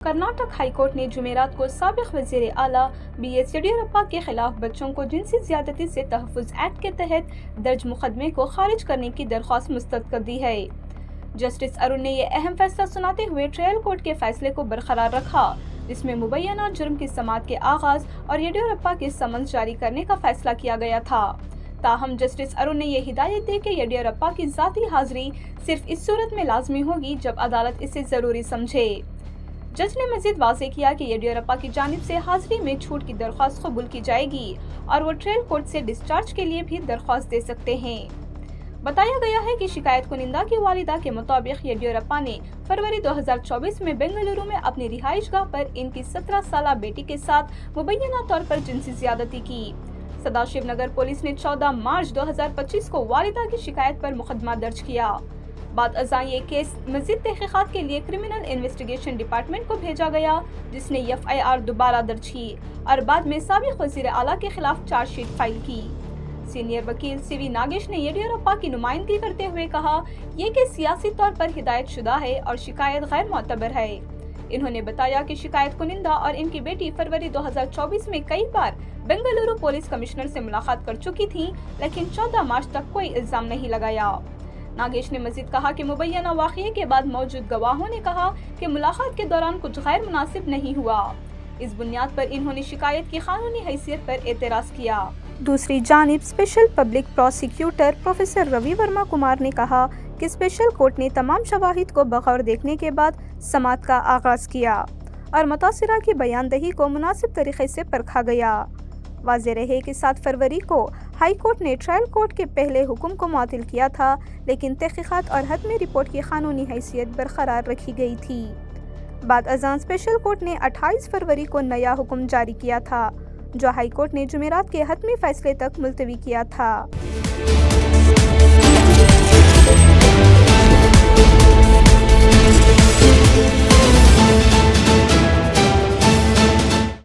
Karnataka high court ने जुमेरात को साबिक वज़ीर आला BS येडियुरप्पा के खिलाफ बच्चों को जिनसी ज़्यादती से तहफ़्फ़ुज़ एक्ट के तहत दर्ज मुकदमे को खारिज करने की दरख्वास्त मुस्तरद कर दी है। जस्टिस अरुण ने यह अहम फैसला सुनाते हुए ट्रायल कोर्ट के फैसले को बरकरार रखा, जिसमें मुबैना जुर्म की समाअत के आगाज़ और येडियुरप्पा के समन्स जारी करने का फैसला किया गया था। ताहम जस्टिस अरुण ने यह हिदायत दी कि येडियुरप्पा की ज़ाती हाज़िरी सिर्फ इस सूरत में लाजमी होगी जब अदालत इसे ज़रूरी समझे। जज ने मजीद वाज़े किया कि येडियुरप्पा की जानिब से हाज़िरी में छूट की दरख्वास्त कबूल की जाएगी और वो ट्रायल कोर्ट से डिस्चार्ज के लिए भी दरख्वास्त दे सकते हैं। बताया गया है कि शिकायत कुनिंदा की वालिदा के मुताबिक येडियुरप्पा ने फरवरी 2024 में बेंगलुरु में अपनी रिहाइशगाह पर इनकी 17 साला बेटी के साथ मुबैना तौर पर जिनसी ज़्यादती की। सदाशिव नगर पुलिस ने 14 मार्च 2025 को वालिदा की शिकायत पर मुकदमा दर्ज किया। बाद अज़ां ये केस मज़ीद तहक़ीक़ात के लिए क्रिमिनल इन्वेस्टिगेशन डिपार्टमेंट को भेजा गया, जिसने FIR दोबारा दर्ज की और बाद में साबिक़ वज़ीर आला के खिलाफ चार्जशीट फाइल की। सीनियर वकील CV नागेश ने येडियुरप्पा की नुमाइंदगी करते हुए कहा, ये केस सियासी तौर पर हिदायत शुदा है और शिकायत गैर मोतबर है। इन्होंने बताया कि शिकायत कुनिंदा और इनकी बेटी फरवरी 2024 में कई बार बेंगलुरु पुलिस कमिश्नर से मुलाकात कर चुकी थी, लेकिन 14 मार्च तक कोई इल्ज़ाम नहीं लगाया। नागेश ने मजीद कहा कि मुबैना वाक़ये के बाद मौजूद गवाहों ने कहा कि मुलाकात के दौरान कुछ गैर मुनासिब नहीं हुआ। इस बुनियाद पर इन्होंने शिकायत की कानूनी हैसियत पर एतराज़ किया। दूसरी जानिब special public prosecutor professor Ravi Verma Kumar ने कहा कि स्पेशल कोर्ट ने तमाम शवाहिद को बगौर देखने के बाद समाअत का आगाज़ किया और मुतासिरा की बयानदही को मुनासिब तरीके से परखा गया। वाज़ेह रहे कि 7 फरवरी को हाई कोर्ट ने ट्रायल कोर्ट के पहले हुक्म को मुअत्तल किया था, लेकिन तहक़ीक़ात और हतमी रिपोर्ट की कानूनी हैसियत बरकरार रखी गई थी। बाद अज़ां स्पेशल कोर्ट ने 28 फरवरी को नया हुक्म जारी किया था, जो हाई कोर्ट ने जुमेरात के हतमी फैसले तक मुलतवी किया था।